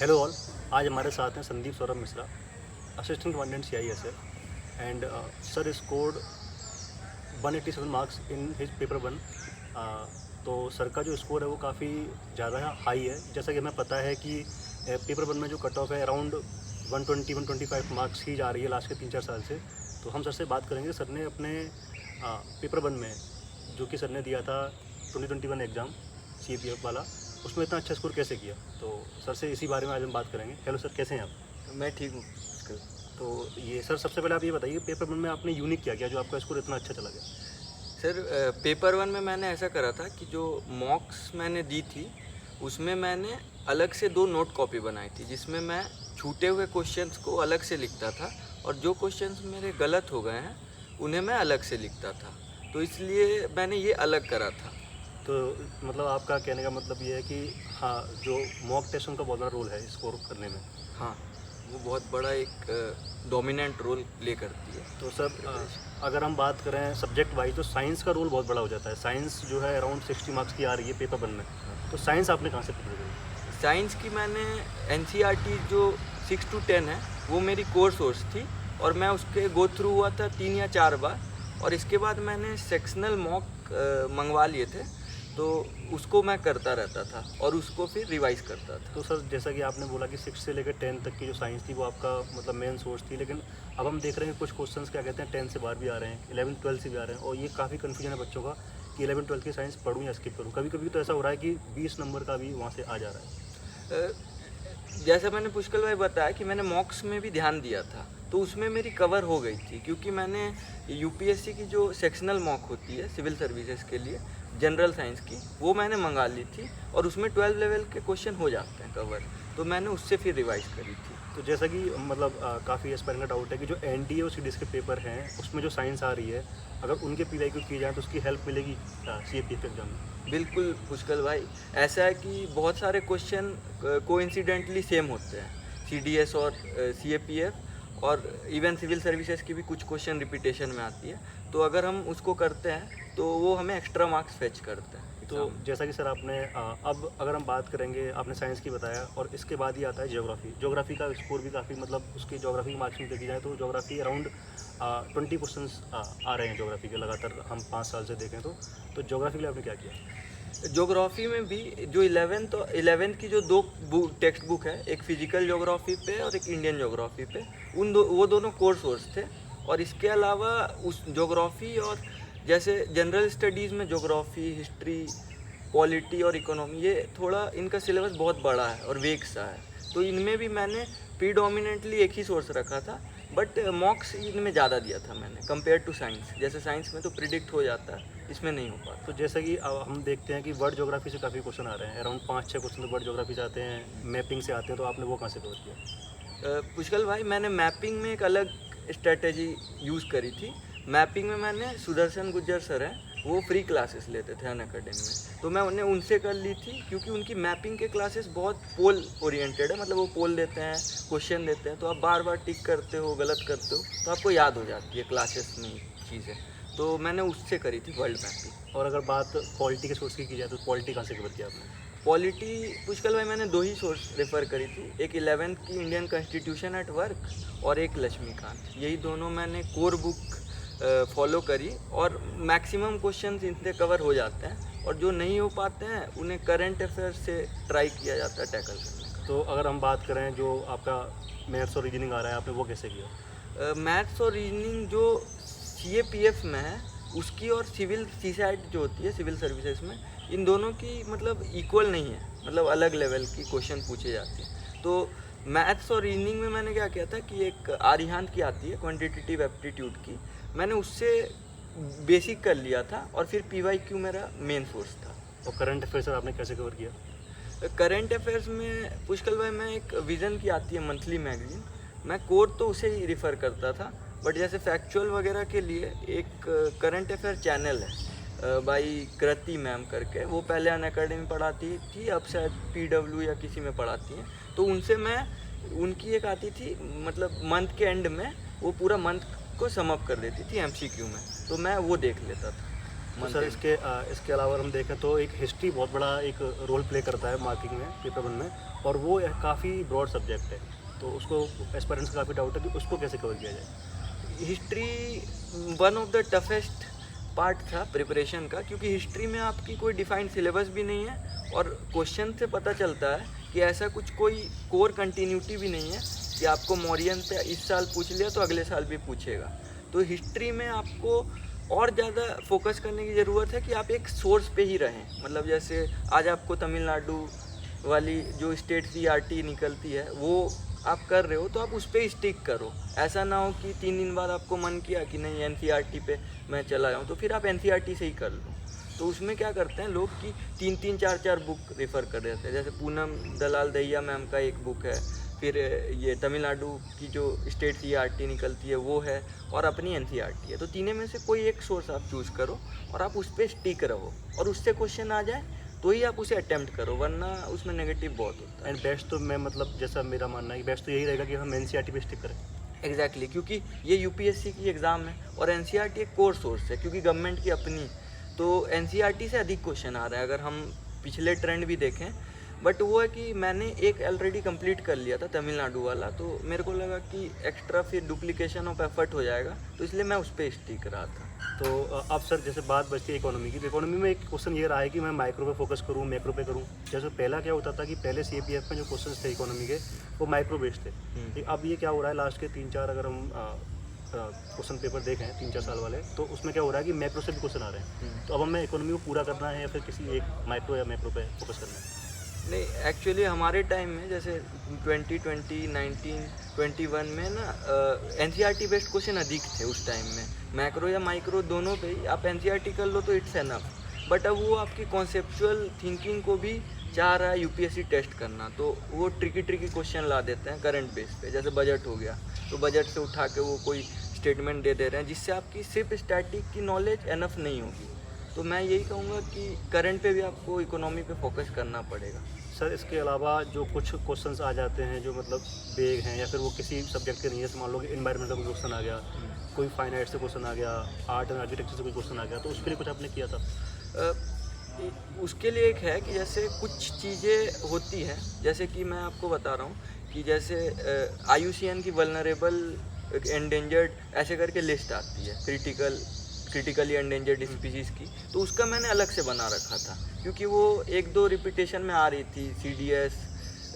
Hello all. आज हमारे साथ हैं Sandeep Saurabh Mishra, assistant commandant CISF, and sir scored 187 marks in his paper 1। तो सर का जो स्कोर है वो काफ़ी ज़्यादा हाई है। जैसा कि हमें पता है कि पेपर 1 में जो कट ऑफ है अराउंड 120-125 मार्क्स ही जा रही है लास्ट के 3-4 साल से। तो हम सर से बात करेंगे। सर ने अपने पेपर 1 में जो कि सर ने दिया था 2021 एग्ज़ाम CAPF वाला, उसमें इतना अच्छा स्कोर कैसे किया। तो सर से इसी बारे में आज हम बात करेंगे। हेलो सर, कैसे हैं आप? मैं ठीक हूँ। तो ये सर, सबसे पहले आप ये बताइए पेपर 1 में आपने यूनिक क्या किया जो आपका स्कोर इतना अच्छा चला गया? सर, पेपर 1 में मैंने ऐसा करा था कि जो मॉक्स मैंने दी थी उसमें मैंने अलग से 2 नोट कॉपी बनाई थी, जिसमें मैं छूटे हुए क्वेश्चंस को अलग से लिखता था और जो क्वेश्चंस मेरे गलत हो गए हैं उन्हें मैं अलग से लिखता था। तो इसलिए मैंने ये अलग करा था। तो मतलब आपका कहने का मतलब ये है कि हाँ, जो मॉक टेस्ट उनका बहुत बड़ा रोल है स्कोर करने में। हाँ, वो बहुत बड़ा एक डोमिनेंट रोल प्ले करती है। तो सर अगर हम बात करें सब्जेक्ट वाइज, तो साइंस का रोल बहुत बड़ा हो जाता है। साइंस जो है अराउंड 60 मार्क्स की आ रही है पेपर 1 में। तो साइंस आपने कहाँ से पकड़ी हुई? साइंस की मैंने NCERT जो 6 to 10 है वो मेरी कोर सोर्स थी और मैं उसके गो थ्रू हुआ था 3 या 4 बार। और इसके बाद मैंने सेक्शनल मॉक मंगवा लिए थे, तो उसको मैं करता रहता था और उसको फिर रिवाइज करता था। तो सर, जैसा कि आपने बोला कि 6 से लेकर 10 तक की जो साइंस थी वो आपका मतलब मेन सोर्स थी, लेकिन अब हम देख रहे हैं कुछ क्वेश्चंस क्या कहते हैं 10 से बाहर भी आ रहे हैं, 11-12 से भी आ रहे हैं, और ये काफ़ी कन्फ्यूजन है बच्चों का कि 11-12 की साइंस पढ़ूँ या स्किप करूँ। कभी कभी तो ऐसा हो रहा है कि 20 नंबर का भी वहाँ से आ जा रहा है। जैसा मैंने पुष्कल भाई बताया कि मैंने मॉक्स में भी ध्यान दिया था, तो उसमें मेरी कवर हो गई थी, क्योंकि मैंने UPSC की जो सेक्शनल मॉक होती है सिविल सर्विसेज के लिए जनरल साइंस की, वो मैंने मंगा ली थी और उसमें 12 लेवल के क्वेश्चन हो जाते हैं कवर, तो मैंने उससे फिर रिवाइज करी थी। तो जैसा कि मतलब काफ़ी एस्पायरेंट का डाउट है कि जो NDA और CDS के पेपर हैं उसमें जो साइंस आ रही है, अगर उनके PYQ की जाए तो उसकी हेल्प मिलेगी CAPF एग्जाम में? बिल्कुल पुष्कल भाई, ऐसा है कि बहुत सारे क्वेश्चन कोइंसिडेंटली सेम होते हैं, CDS और CAPF, और इवन सिविल सर्विसेज की भी कुछ क्वेश्चन रिपीटेशन में आती है, तो अगर हम उसको करते हैं तो वो हमें एक्स्ट्रा मार्क्स फेच करते हैं। तो जैसा कि सर आपने अब अगर हम बात करेंगे, आपने साइंस की बताया और इसके बाद ही आता है ज्योग्राफी का स्कोर भी काफ़ी, मतलब उसकी ज्योग्राफी की मार्क्स में देखी जाए तो ज्योग्राफी अराउंड 20 क्वेश्चंस आ रहे हैं ज्योग्राफी के लगातार, हम 5 साल से देखें तो ज्योग्राफी के लिए आपने क्या किया? ज्योग्राफी में भी जो 11th की जो 2 टेक्स्ट बुक है, एक फिजिकल ज्योग्राफी पे और एक इंडियन ज्योग्राफी पे, वो दोनों कोर सोर्स थे। और इसके अलावा उस ज्योग्राफी और जैसे जनरल स्टडीज़ में ज्योग्राफी, हिस्ट्री, पॉलिटी और इकोनॉमी, ये थोड़ा इनका सिलेबस बहुत बड़ा है और वेग सा है, तो इनमें भी मैंने प्रीडोमिनेंटली एक ही सोर्स रखा था, बट मॉक्स इनमें ज़्यादा दिया था मैंने कंपेयर टू साइंस। जैसे साइंस में तो प्रिडिक्ट हो जाता है, इसमें नहीं हो पाता। तो जैसा कि अब हम देखते हैं कि वर्ल्ड ज्योग्राफी से काफ़ी क्वेश्चन आ रहे हैं, अराउंड 5-6 क्वेश्चन तो वर्ल्ड ज्योग्राफी से आते हैं, मैपिंग से आते हैं, तो आपने वो कहाँ से कवर किया? पुष्कल भाई, मैंने मैपिंग में एक अलग स्ट्रेटेजी यूज़ करी थी। मैपिंग में मैंने सुदर्शन गुज्जर सर हैं, वो फ्री क्लासेस लेते थे अनअकैडमी में, तो मैं उन्हें उनसे कर ली थी, क्योंकि उनकी मैपिंग के क्लासेस बहुत पोल ओरिएंटेड है। मतलब वो पोल देते हैं, क्वेश्चन देते हैं, तो आप बार बार टिक करते हो, गलत करते हो तो आपको याद हो जाती है क्लासेस में चीज़ें, तो मैंने उससे करी थी वर्ल्ड मैपिंग। और अगर बात पॉलिटी के सोर्स की जाए तो पॉलिटी कहाँ से कवर किया आपने? पॉलिटी पुष्कल भाई, मैंने 2 ही सोर्स रेफ़र करी थी, एक 11th की इंडियन कॉन्स्टिट्यूशन एट वर्क और एक लक्ष्मीकांत। यही दोनों मैंने कोर बुक फॉलो करी और मैक्सिमम क्वेश्चंस इनसे कवर हो जाते हैं, और जो नहीं हो पाते हैं उन्हें करंट अफेयर्स से ट्राई किया जाता है टैकल करने का। तो अगर हम बात करें जो आपका मैथ्स और रीजनिंग आ रहा है, आपने वो कैसे किया? मैथ्स और रीजनिंग जो CAPF में है उसकी, और सिविल CSAT जो होती है सिविल सर्विसेज में, इन दोनों की मतलब इक्वल नहीं है, मतलब अलग लेवल की क्वेश्चन पूछे जाते हैं। तो मैथ्स और रीजनिंग में मैंने क्या किया था कि एक आर्यहांत की आती है क्वांटिटेटिव एप्टीट्यूड की, मैंने उससे बेसिक कर लिया था और फिर PYQ मेरा मेन सोर्स था। और करंट अफेयर्स आपने कैसे कवर किया? करंट अफेयर्स में पुष्कल भाई, मैं एक विज़न की आती है मंथली मैगजीन, मैं कोर तो उसे ही रिफ़र करता था, बट जैसे फैक्चुअल वगैरह के लिए एक करंट अफेयर चैनल है बाई कृति मैम करके, वो पहले अनअकैडमी पढ़ाती थी, अब शायद PW या किसी में पढ़ाती हैं, तो उनसे मैं, उनकी एक आती थी, मतलब मंथ के एंड में वो पूरा मंथ को समअप कर देती थी MCQ में, तो मैं वो देख लेता था। तो सर इसके अलावा हम देखें तो एक हिस्ट्री बहुत बड़ा एक रोल प्ले करता है मार्किंग में, पेपर वन में, और वो काफ़ी ब्रॉड सब्जेक्ट है, तो उसको एस्पिरेंट्स का काफ़ी डाउट है कि उसको कैसे कवर किया जाए। History one of the toughest part था प्रिपरेशन का, क्योंकि हिस्ट्री में आपकी कोई डिफाइंड सिलेबस भी नहीं है और क्वेश्चन से पता चलता है कि ऐसा कुछ कोई कोर कंटिन्यूटी भी नहीं है कि आपको मौर्यन से इस साल पूछ लिया तो अगले साल भी पूछेगा। तो हिस्ट्री में आपको और ज़्यादा फोकस करने की ज़रूरत है कि आप एक सोर्स पे ही रहें। मतलब जैसे आज आपको तमिलनाडु वाली जो स्टेट CRT निकलती है वो आप कर रहे हो तो आप उस पर स्टिक करो। ऐसा ना हो कि 3 दिन बाद आपको मन किया कि नहीं NCERT पे मैं चला जाऊँ, तो फिर आप NCERT से ही कर लो। तो उसमें क्या करते हैं लोग कि 3-3 4-4 बुक रेफ़र कर देते हैं। जैसे पूनम दलाल दहिया मैम का एक बुक है, फिर ये तमिलनाडु की जो स्टेट CRT निकलती है वो है, और अपनी NCERT है। तो तीनों में से कोई एक सोर्स आप चूज़ करो और आप उस पर स्टिक रहो, और उससे क्वेश्चन आ जाए तो ही आप उसे अटेम्प्ट करो, वरना उसमें नेगेटिव बहुत होता है। एंड बेस्ट तो मैं मतलब जैसा मेरा मानना है कि बेस्ट तो यही रहेगा कि हम NCERT पे स्टिक करें। एग्जैक्टली क्योंकि ये UPSC की एग्ज़ाम है और NCERT एक कोर सोर्स है, क्योंकि गवर्नमेंट की अपनी, तो NCERT से अधिक क्वेश्चन आ रहा है अगर हम पिछले ट्रेंड भी देखें। बट वो है कि मैंने एक ऑलरेडी कंप्लीट कर लिया था तमिलनाडु वाला, तो मेरे को लगा कि एक्स्ट्रा फिर डुप्लीकेशन ऑफ एफर्ट हो जाएगा, तो इसलिए मैं उस पर स्टिक रहा था। तो अब सर जैसे बात बचती है इकोनॉमी की, तो इकोनॉमी में एक क्वेश्चन ये रहा है कि मैं माइक्रो पे फोकस करूँ मैक्रो पे करूँ। जैसे पहला क्या होता था कि पहले CAPF में जो क्वेश्चन थे इकोनॉमी के वो माइक्रो बेस्ड थे, लेकिन अब ये क्या हो रहा है लास्ट के 3-4 अगर हम क्वेश्चन पेपर देखें 3-4 साल वाले, तो उसमें क्या हो रहा है कि मैक्रो से भी क्वेश्चन आ रहे हैं। तो अब हमें इकोनॉमी को पूरा करना है या फिर किसी एक माइक्रो या मैक्रो पे फोकस करना है? नहीं, एक्चुअली हमारे टाइम में जैसे 2020, 19, 21 में ना NCERT बेस्ड क्वेश्चन अधिक थे उस टाइम में। मैक्रो या माइक्रो दोनों पे ही आप NCERT कर लो तो इट्स एनफ। बट अब वो आपकी कॉन्सेप्चुअल थिंकिंग को भी चाह रहा है UPSC टेस्ट करना, तो वो ट्रिकी क्वेश्चन ला देते हैं करंट बेस पे। जैसे बजट हो गया, तो बजट से उठा के वो कोई स्टेटमेंट दे रहे हैं जिससे आपकी सिर्फ स्टैटिक की नॉलेज एनफ नहीं होगी। तो मैं यही कहूँगा कि करंट पे भी आपको इकोनॉमी पे फोकस करना पड़ेगा। सर इसके अलावा जो कुछ क्वेश्चंस आ जाते हैं जो मतलब बेग हैं या फिर वो किसी सब्जेक्ट के नहीं है, जैसे मान लो कि इन्वायरमेंट का कोई क्वेश्चन आ गया, कोई फाइन आर्ट से क्वेश्चन आ गया, आर्ट एंड आर्किटेक्चर से कोई क्वेश्चन आ गया, तो उसके लिए कुछ आपने किया था? उसके लिए एक है कि जैसे कुछ चीज़ें होती हैं, जैसे कि मैं आपको बता रहा हूँ कि जैसे IUCN की वल्नरेबल एंडेंजर्ड ऐसे करके लिस्ट आती है क्रिटिकली एंडेंजर्ड स्पीसीज़ की, तो उसका मैंने अलग से बना रखा था क्योंकि वो 1-2 रिपीटेशन में आ रही थी। CDS,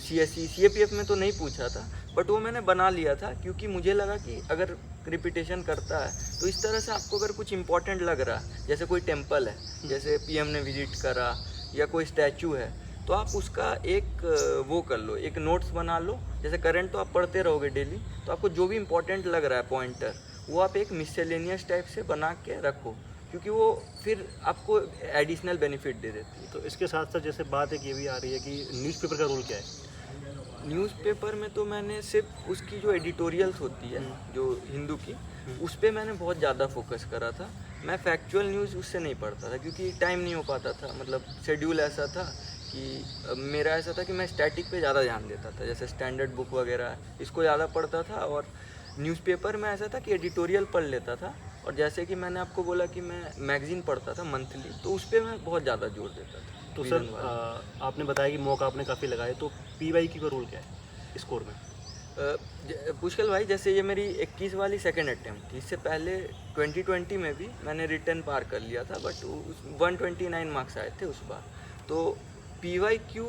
CSE, CAPF में तो नहीं पूछा था, बट वो मैंने बना लिया था क्योंकि मुझे लगा कि अगर रिपीटेशन करता है तो इस तरह से आपको अगर कुछ इंपॉर्टेंट लग रहा है, जैसे कोई टेम्पल है, जैसे PM ने विजिट करा या कोई स्टैचू है, तो आप उसका एक वो कर लो, एक नोट्स बना लो। जैसे करंट तो आप पढ़ते रहोगे डेली, तो आपको जो भी इंपॉर्टेंट लग रहा है पॉइंटर, वो आप एक मिसलेनियस टाइप से बना के रखो, क्योंकि वो फिर आपको एडिशनल बेनिफिट दे देती है। तो इसके साथ साथ जैसे बात एक ये भी आ रही है कि न्यूज़पेपर का रोल क्या है? न्यूज़पेपर में तो मैंने सिर्फ उसकी जो एडिटोरियल्स होती है जो हिंदू की, उस पर मैंने बहुत ज़्यादा फोकस करा था। मैं फैक्चुअल न्यूज़ उससे नहीं पढ़ता था क्योंकि टाइम नहीं हो पाता था। मतलब शेड्यूल ऐसा था कि मेरा ऐसा था कि मैं स्टैटिक पे ज़्यादा ध्यान देता था, जैसे स्टैंडर्ड बुक वगैरह इसको ज़्यादा पढ़ता था, और न्यूज़पेपर में ऐसा था कि एडिटोरियल पढ़ लेता था। और जैसे कि मैंने आपको बोला कि मैं मैगज़ीन पढ़ता था मंथली, तो उस पर मैं बहुत ज़्यादा जोर देता था। तो सर आपने बताया कि मौका आपने काफ़ी लगाए, तो PYQ का रोल क्या है स्कोर में? पुष्कल भाई, जैसे ये मेरी 21 वाली सेकंड अटेम्प्ट थी। इससे पहले 2020 में भी मैंने रिटर्न पार कर लिया था, बट 129 मार्क्स आए थे उस बार। तो PYQ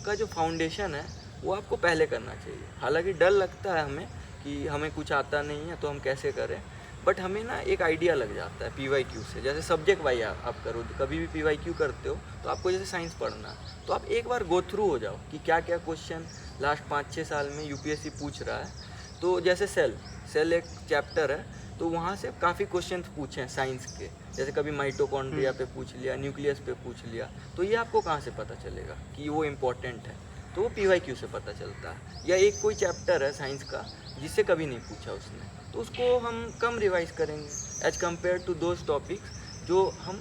का जो फाउंडेशन है वो आपको पहले करना चाहिए। हालांकि डर लगता है हमें कि हमें कुछ आता नहीं है तो हम कैसे करें, बट हमें ना एक आइडिया लग जाता है PYQ से। जैसे सब्जेक्ट वाइज आप करो, कभी भी PYQ करते हो तो आपको जैसे साइंस पढ़ना है तो आप एक बार गो थ्रू हो जाओ कि क्या क्या क्वेश्चन लास्ट 5-6 साल में UPSC पूछ रहा है। तो जैसे सेल एक चैप्टर है, तो वहाँ से काफ़ी क्वेश्चन पूछे हैं साइंस के, जैसे कभी माइटोकॉन्ड्रिया पे पूछ लिया, न्यूक्लियस पे पूछ लिया। तो ये आपको कहाँ से पता चलेगा कि वो इम्पोर्टेंट है? तो वो PYQ से पता चलता है। या एक कोई चैप्टर है साइंस का जिससे कभी नहीं पूछा उसने, तो उसको हम कम रिवाइज करेंगे as compare to those topics जो हम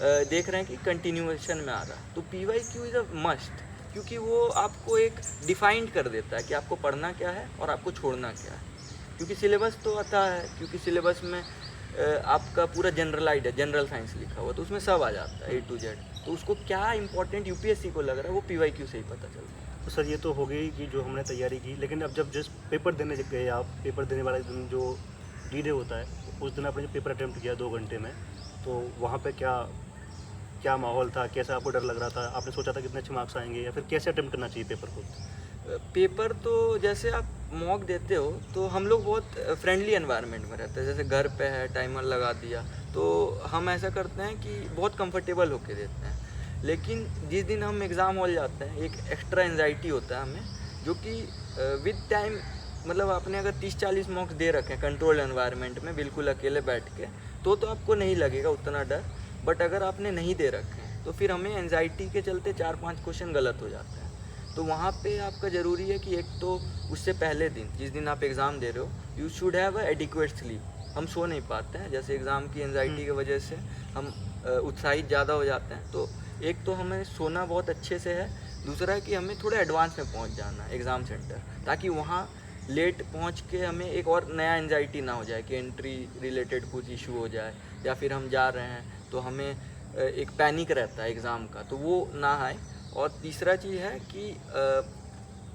देख रहे हैं कि कंटिन्यूएशन में आ रहा है। तो PYQ इज़ अ मस्ट, क्योंकि वो आपको एक डिफाइंड कर देता है कि आपको पढ़ना क्या है और आपको छोड़ना क्या है। क्योंकि सिलेबस तो आता है, क्योंकि सिलेबस में आपका पूरा जनरल आइडिया, जनरल साइंस लिखा हुआ, तो उसमें सब आ जाता है A to Z। तो उसको क्या इंपॉर्टेंट यूपीएससी को लग रहा है वो PYQ से ही पता चलता है। तो सर ये तो हो गई कि जो हमने तैयारी की, लेकिन अब जब जिस पेपर देने गए आप, पेपर देने वाले दिन जो D-Day होता है, उस दिन आपने जो पेपर अटेम्प्ट किया 2 घंटे में, तो वहाँ पे क्या क्या माहौल था, कैसा आपको डर लग रहा था, आपने सोचा था कितने अच्छे मार्क्स आएंगे, या फिर कैसे अटेम्प्ट करना चाहिए पेपर को? पेपर तो जैसे आप मॉक देते हो तो हम लोग बहुत फ्रेंडली एनवायरनमेंट में रहते हैं, जैसे घर पे है, टाइमर लगा दिया, तो हम ऐसा करते हैं कि बहुत कंफर्टेबल होके देते हैं। लेकिन जिस दिन हम एग्ज़ाम हॉल जाते हैं, एक एक्स्ट्रा एंजाइटी होता है हमें, जो कि विद टाइम, मतलब आपने अगर 30-40 मॉक्स दे रखे हैं कंट्रोल एनवायरनमेंट में बिल्कुल अकेले बैठ के, तो आपको नहीं लगेगा उतना डर। बट अगर आपने नहीं दे रखे हैं तो फिर हमें एंजाइटी के चलते 4-5 क्वेश्चन गलत हो जाते हैं। तो वहाँ पे आपका ज़रूरी है कि एक तो उससे पहले दिन, जिस दिन आप एग्ज़ाम दे रहे हो, you should have a adequate sleep. हम सो नहीं पाते हैं, जैसे एग्ज़ाम की एंजाइटी की वजह से हम उत्साहित ज़्यादा हो जाते हैं। तो एक तो हमें सोना बहुत अच्छे से है, दूसरा है कि हमें थोड़ा एडवांस में पहुँच जाना है एग्ज़ाम सेंटर, ताकि वहाँ लेट पहुँच के हमें एक और नया एंजाइटी ना हो जाए कि एंट्री रिलेटेड कुछ इशू हो जाए, या फिर हम जा रहे हैं तो हमें एक पैनिक रहता है एग्ज़ाम का, तो वो ना आए। और तीसरा चीज़ है कि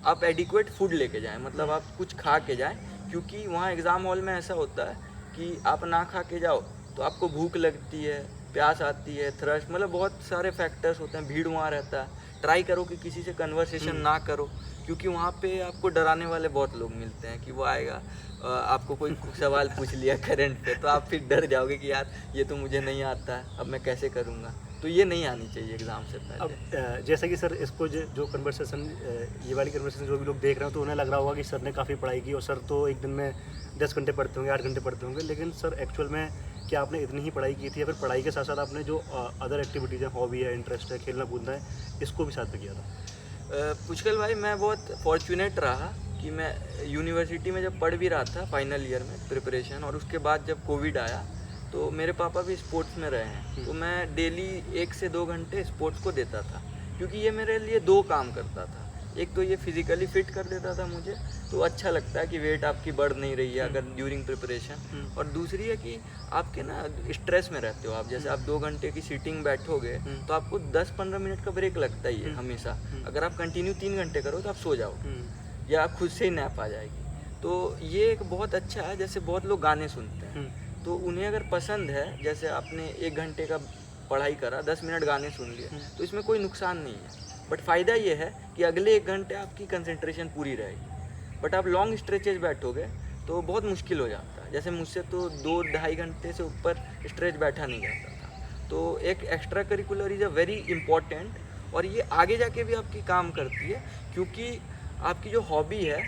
आप एडिक्वेट फूड लेके जाएं, मतलब आप कुछ खा के जाएं, क्योंकि वहाँ एग्ज़ाम हॉल में ऐसा होता है कि आप ना खा के जाओ तो आपको भूख लगती है, प्यास आती है, थ्रस्ट, मतलब बहुत सारे फैक्टर्स होते हैं, भीड़ वहाँ रहता है। ट्राई करो कि किसी से कन्वर्सेशन ना करो, क्योंकि वहाँ पे आपको डराने वाले बहुत लोग मिलते हैं कि वो आएगा, आपको कोई सवाल पूछ लिया करंट पे, तो आप फिर डर जाओगे कि यार ये तो मुझे नहीं आता है, अब मैं कैसे करूँगा। तो ये नहीं आनी चाहिए एग्ज़ाम से पहले। अब जैसा कि सर इसको जो कन्वर्सेशन, ये वाली कन्वर्सेशन जो भी लोग देख रहे हो, तो उन्हें लग रहा होगा कि सर ने काफ़ी पढ़ाई की और सर तो एक दिन में 10 घंटे पढ़ते होंगे, 8 घंटे पढ़ते होंगे, लेकिन सर एक्चुअल में क्या आपने इतनी ही पढ़ाई की थी, या फिर पढ़ाई के साथ साथ आपने जो अदर एक्टिविटीज़ हैं, हॉबी है, इंटरेस्ट है, खेलना कूदना है, इसको भी साथ में किया था? पुष्कल भाई, मैं बहुत फॉर्चुनेट रहा कि मैं यूनिवर्सिटी में जब पढ़ भी रहा था फाइनल ईयर में प्रिपरेशन, और उसके बाद जब कोविड आया तो मेरे पापा भी स्पोर्ट्स में रहे हैं, तो मैं डेली 1 से 2 घंटे स्पोर्ट्स को देता था, क्योंकि ये मेरे लिए 2 काम करता था। एक तो ये फिज़िकली फिट कर देता था मुझे, तो अच्छा लगता है कि वेट आपकी बढ़ नहीं रही है अगर ड्यूरिंग प्रिपरेशन, और दूसरी है कि आपके ना स्ट्रेस में रहते हो आप, जैसे आप 2 घंटे की सीटिंग बैठोगे तो आपको 10-15 मिनट का ब्रेक लगता ही है हमेशा। अगर आप कंटिन्यू 3 घंटे करो तो आप सो जाओ, या आप खुद से ही नैप आ जाएगी। तो ये एक बहुत अच्छा है। जैसे बहुत लोग गाने सुनते हैं, तो उन्हें अगर पसंद है, जैसे आपने 1 घंटे का पढ़ाई करा, 10 मिनट गाने सुन लिए, तो इसमें कोई नुकसान नहीं है। बट फ़ायदा ये है कि अगले 1 घंटे आपकी कंसंट्रेशन पूरी रहेगी। बट आप लॉन्ग स्ट्रेचेज बैठोगे तो बहुत मुश्किल हो जाता है। जैसे मुझसे तो 2-2.5 घंटे से ऊपर स्ट्रेच बैठा नहीं जाता था। तो एक extra curricular is a very important, और ये आगे जाके भी आपकी काम करती है, क्योंकि आपकी जो हॉबी है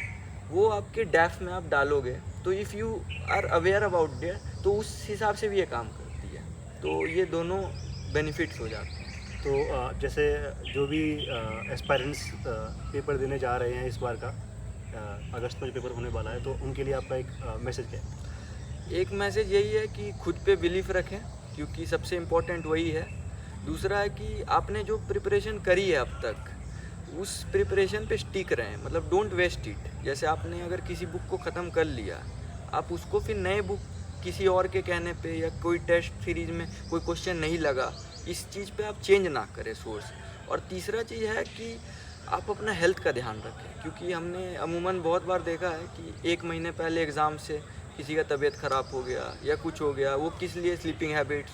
वो आपके डेफ में आप डालोगे, तो if you are aware about there, तो उस हिसाब से भी ये काम करती है। तो ये दोनों बेनिफिट्स हो जाते हैं। तो जैसे जो भी एस्पायरेंट्स पेपर देने जा रहे हैं इस बार का, अगस्त में जो पेपर होने वाला है, तो उनके लिए आपका एक मैसेज क्या है? एक मैसेज यही है कि खुद पे बिलीफ रखें, क्योंकि सबसे इम्पोर्टेंट वही है। दूसरा है कि आपने जो प्रिपरेशन करी है अब तक, उस प्रिपरेशन पे स्टिक रहें, मतलब डोंट वेस्ट इट। जैसे आपने अगर किसी बुक को ख़त्म कर लिया, आप उसको फिर नए बुक किसी और के कहने पे, या कोई टेस्ट सीरीज में कोई क्वेश्चन नहीं लगा, इस चीज़ पे आप चेंज ना करें सोर्स। और तीसरा चीज़ है कि आप अपना हेल्थ का ध्यान रखें, क्योंकि हमने अमूमन बहुत बार देखा है कि 1 महीने पहले एग्ज़ाम से किसी का तबीयत ख़राब हो गया या कुछ हो गया, वो किस लिए, स्लीपिंग हैबिट्स,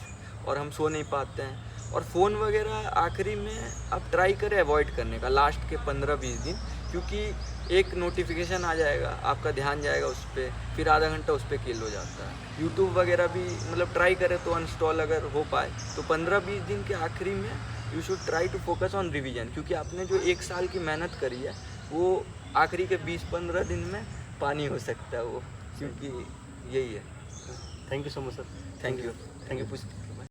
और हम सो नहीं पाते हैं। और फ़ोन वगैरह आखिरी में आप ट्राई करें अवॉइड करने का, लास्ट के 15-20 दिन, क्योंकि एक नोटिफिकेशन आ जाएगा, आपका ध्यान जाएगा उस पर, फिर आधा घंटा उस पर किल हो जाता है। यूट्यूब वगैरह भी मतलब ट्राई करें तो अनइंस्टॉल अगर हो पाए, तो 15-20 दिन के आखिरी में you should try to focus on revision, क्योंकि आपने जो 1 साल की मेहनत करी है वो आखिरी के 20-15 दिन में पानी हो सकता है वो, क्योंकि यही है। Thank you so much sir. Thank you.